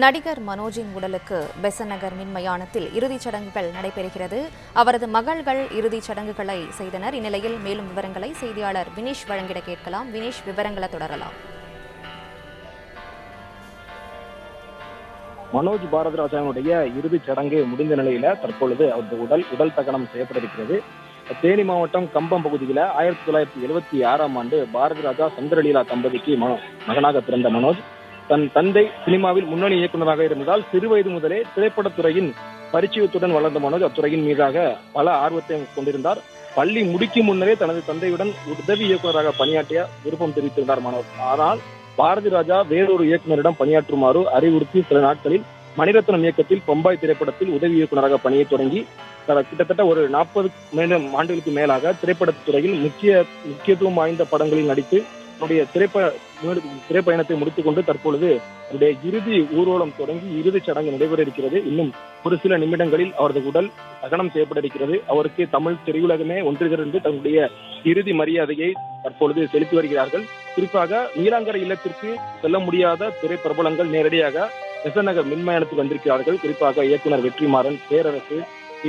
நடிகர் மனோஜின் உடலுக்கு பெசன்ட் நகர் மின்மயானத்தில் இறுதிச் சடங்குகள் நடைபெறுகிறது. அவரது மகள்கள் இறுதிச் சடங்குகளை செய்தனர். இந்நிலையில் மேலும் விவரங்களை செய்தியாளர் வினேஷ் வழங்கிட கேட்கலாம். வினேஷ், விவரங்களை தொடரலாம். மனோஜ் பாரதிராஜனுடைய இறுதிச் சடங்கு முடிந்த நிலையில தற்பொழுது அவரது உடல் தகனம் செய்யப்பட இருக்கிறது. தேனி மாவட்டம் கம்பம் பகுதியில் 1976ஆம் ஆண்டு பாரதிராஜா சந்திரலீலா தம்பதிக்கு மகனாக பிறந்த மனோஜ் தன் தந்தை சினிமாவில் முன்னணி இயக்குநராக இருந்ததால் சிறுவயது முதலே திரைப்படத்துறையின் பரிச்சயத்துடன் வளர்ந்த மனோஜ் அத்துறையின் மீதாக பல ஆர்வத்தை கொண்டிருந்தார். பள்ளி முடிக்கும் முன்னரே தனது தந்தையுடன் உதவி இயக்குநராக பணியாற்றிய விருப்பம் தெரிவித்திருந்தார் மனோஜ். ஆனால் பாரதிராஜா வேறொரு இயக்குநரிடம் பணியாற்றுமாறு அறிவுறுத்தி சில நாட்களில் மணிரத்னம் இயக்கத்தில் பொம்பாய் திரைப்படத்தில் உதவி இயக்குநராக பணியை தொடங்கி கிட்டத்தட்ட ஒரு 40 ஆண்டுகளுக்கு மேலாக திரைப்படத்துறையில் முக்கியத்துவம் வாய்ந்த படங்களில் நடித்து தன்னுடைய திரைப்பயணத்தை முடித்துக் கொண்டு தற்பொழுது அவருடைய இறுதி ஊர்வலம் தொடங்கி இறுதிச் சடங்கு நடைபெற இருக்கிறது. இன்னும் ஒரு சில நிமிடங்களில் அவரது உடல் தகனம் செய்யப்பட இருக்கிறது. அவருக்கு தமிழ் திரையுலகமே ஒன்றுதிரண்டு தன்னுடைய இறுதி மரியாதையை தற்பொழுது செலுத்தி வருகிறார்கள். குறிப்பாக நீலாங்கரை இல்லத்திற்கு செல்ல முடியாத திரை பிரபலங்கள் நேரடியாக பெசன்ட் நகர் மின்மயானத்துக்கு வந்திருக்கிறார்கள். குறிப்பாக இயக்குனர் வெற்றிமாறன், பேரரசு,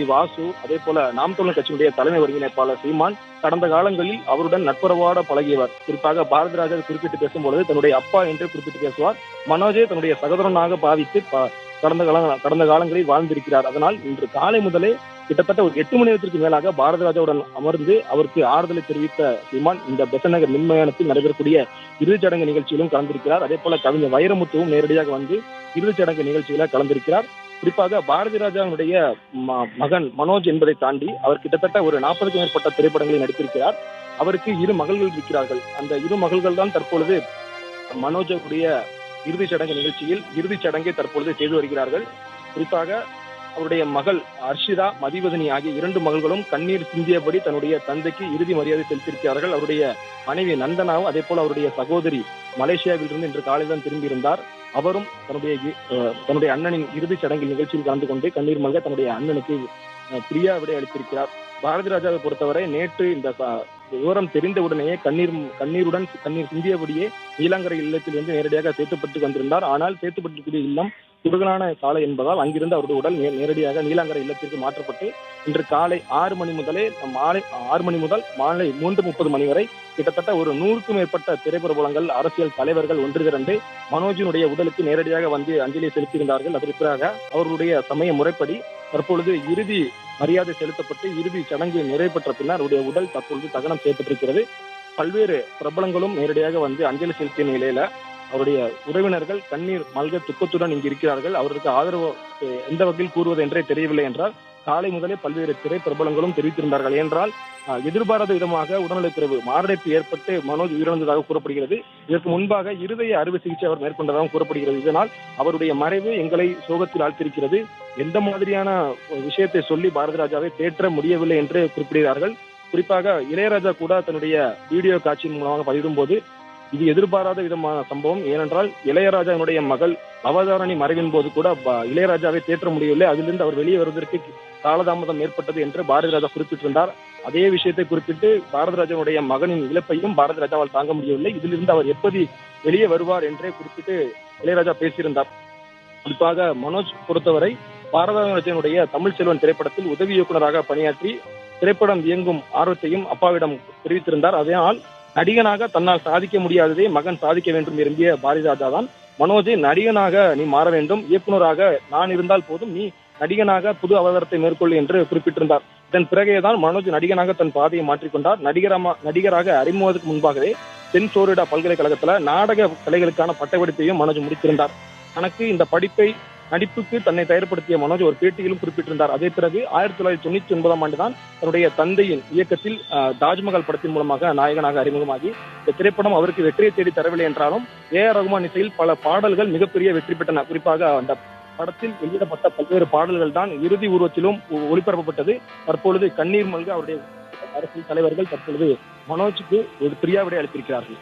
வாசு, அதே போல நாம் தமிழர் கட்சியுடைய தலைமை ஒருங்கிணைப்பாளர் சீமான் கடந்த காலங்களில் அவருடன் நட்புறவோட பழகியவர். குறிப்பாக பாரதிராஜா குறிப்பிட்டு பேசும்பொழுது தன்னுடைய அப்பா என்று குறிப்பிட்டு பேசுவார். மனோஜை தன்னுடைய சகோதரனாக பாவித்து கடந்த காலங்களில் வாழ்ந்திருக்கிறார். அதனால் இன்று காலை முதலே கிட்டத்தட்ட ஒரு 8 மணி நேரத்திற்கு மேலாக பாரதிராஜாவுடன் அமர்ந்து அவருக்கு ஆறுதலை தெரிவித்த சீமான் இந்த பெசன்ட் நகர் மின்மயானத்தில் நடைபெறக்கூடிய இறுதிச் சடங்கு நிகழ்ச்சியிலும் கலந்திருக்கிறார். அதே போல கவிஞர் வைரமுத்துவும் நேரடியாக வந்து இறுதிச் சடங்கு நிகழ்ச்சியில கலந்திருக்கிறார். குறிப்பாக பாரதிராஜாவுடைய மகன் மனோஜ் என்பதை தாண்டி அவர் கிட்டத்தட்ட ஒரு 40க்கும் மேற்பட்ட திரைப்படங்களில் நடித்திருக்கிறார். அவருக்கு 2 மகள்கள் இருக்கிறார்கள். அந்த 2 மகள்கள் தான் தற்பொழுது மனோஜுடைய இறுதிச் சடங்கு நிகழ்ச்சியில் இறுதிச் சடங்கை தற்பொழுது செய்து வருகிறார்கள். குறிப்பாக அவருடைய மகள் அர்ஷிதா, மதிவதனி ஆகிய 2 மகள்களும் கண்ணீர் சிந்தியபடி தன்னுடைய தந்தைக்கு இறுதி மரியாதை செலுத்தியிருக்கிறார்கள். அவருடைய மனைவி நந்தனாவும் அதே போல அவருடைய சகோதரி மலேசியாவில் இருந்து இன்று காலைதான் திரும்பியிருந்தார். அவரும் தன்னுடைய அண்ணனின் இறுதிச் சடங்கு நிகழ்ச்சியில் கலந்து கொண்டு கண்ணீர் மல்க தன்னுடைய அண்ணனுக்கு பிரியா விடை அளித்திருக்கிறார். பாரதிராஜாவை பொறுத்தவரை நேற்று இந்த விவரம் தெரிந்தவுடனேயே கண்ணீர் சிந்தியபடியே நீலாங்கரை இல்லத்திலிருந்து நேரடியாக சேத்துப்பட்டு வந்திருந்தார். ஆனால் சேத்துப்பட்டுக்கூடிய இல்லம் குறுகலான சாலை என்பதால் அங்கிருந்து அவருடைய உடல் நேரடியாக நீலாங்கரை இல்லத்திற்கு மாற்றப்பட்டு இன்று காலை 6 மணி முதல் மாலை 3:30 மணி வரை கிட்டத்தட்ட ஒரு 100க்கும் மேற்பட்ட திரைப்பிரபலங்கள், அரசியல் தலைவர்கள் ஒன்று திரண்டு மனோஜினுடைய உடலுக்கு நேரடியாக வந்து அஞ்சலி செலுத்தியிருந்தார்கள். அதற்கு பிறகு அவருடைய சமய முறைப்படி தற்பொழுது இறுதி மரியாதை செலுத்தப்பட்டு இறுதி சடங்கு நிறைவேற்ற பின்னர் அவருடைய உடல் தற்பொழுது தகனம் செய்யப்பட்டிருக்கிறது. பல்வேறு பிரபலங்களும் நேரடியாக வந்து அஞ்சலி செலுத்திய நிலையில அவருடைய உறவினர்கள் கண்ணீர் மல்க துக்கத்துடன் இங்கு இருக்கிறார்கள். அவருக்கு ஆதரவு எந்த வகையில் கூறுவது என்றே தெரியவில்லை என்றால் காலை முதலே பல்வேறு திரை பிரபலங்களும் தெரிவித்திருந்தார்கள். என்றால் எதிர்பாராத விதமாக உடல்நலக்குறைவு மாரடைப்பு ஏற்பட்டு மனோஜ் உயிரிழந்ததாக கூறப்படுகிறது. இதற்கு முன்பாக இருதய அறுவை சிகிச்சை அவர் மேற்கொண்டதாகவும் கூறப்படுகிறது. இதனால் அவருடைய மறைவு எங்களை சோகத்தில் ஆழ்த்திருக்கிறது. எந்த மாதிரியான விஷயத்தை சொல்லி பாரதிராஜாவை தேற்ற முடியவில்லை என்று குறிப்பிடுகிறார்கள். குறிப்பாக இளையராஜா கூட தன்னுடைய வீடியோ காட்சியின் மூலமாக பதிவிடும் போது இது எதிர்பாராத விதமான சம்பவம். ஏனென்றால் இளையராஜாவுடைய மகள் அவதாரணி மறைவின் போது கூட இளையராஜாவை தேற்ற முடியவில்லை, அதிலிருந்து அவர் வெளியே வருவதற்கு காலதாமதம் ஏற்பட்டது என்று பாரதிராஜா குறிப்பிட்டிருந்தார். அதே விஷயத்தை குறிப்பிட்டு பாரதிராஜனுடைய மகனின் இழப்பையும் பாரதிராஜாவால் தாங்க முடியவில்லை, இதிலிருந்து அவர் எப்படி வெளியே வருவார் என்றே குறிப்பிட்டு இளையராஜா பேசியிருந்தார். குறிப்பாக மனோஜ் பொறுத்தவரை பாரதிராஜனுடைய தமிழ் செல்வன் திரைப்படத்தில் உதவி இயக்குநராக பணியாற்றி திரைப்படம் இயங்கும் ஆர்வத்தையும் அப்பாவிடம் தெரிவித்திருந்தார். அதனால் நடிகனாக தன்னால் சாதிக்க முடியாததை மகன் சாதிக்க வேண்டும் விரும்பிய பாரதிராஜா தான் மனோஜை நடிகனாக நீ மாற வேண்டும், இயக்குநராக நான் இருந்தால் போதும், நீ நடிகனாக புது அவதாரத்தை மேற்கொள் என்று குறிப்பிட்டிருந்தார். இதன் பிறகேதான் மனோஜ் நடிகனாக தன் பாதையை மாற்றிக்கொண்டார். நடிகராக அறிமுகத்துக்கு முன்பாகவே தென் புளோரிடா பல்கலைக்கழகத்துல நாடக கலைகளுக்கான பட்டப்படிப்பையும் மனோஜ் முடித்திருந்தார். தனக்கு இந்த நடிப்புக்கு தன்னை தயார்படுத்திய மனோஜ் ஒரு பேட்டியிலும் குறிப்பிட்டிருந்தார். அதே பிறகு 1999ஆம் ஆண்டு தான் தன்னுடைய தந்தையின் இயக்கத்தில் தாஜ்மஹால் படத்தின் மூலமாக நாயகனாக அறிமுகமாகி இந்த திரைப்படம் அவருக்கு வெற்றியை தேடி தரவில்லை என்றாலும் ஏ.ஆர். ரகுமான் இசையில் பல பாடல்கள் மிகப்பெரிய வெற்றி பெற்றன. குறிப்பாக அந்த படத்தில் வெளியிடப்பட்ட பல்வேறு பாடல்கள் தான் இறுதி உருவத்திலும் ஒளிபரப்பப்பட்டது. தற்பொழுது கண்ணீர் மல்க அவருடைய அரசியல் தலைவர்கள் தற்பொழுது மனோஜுக்கு ஒரு பிரியாவிடை அளித்திருக்கிறார்கள்.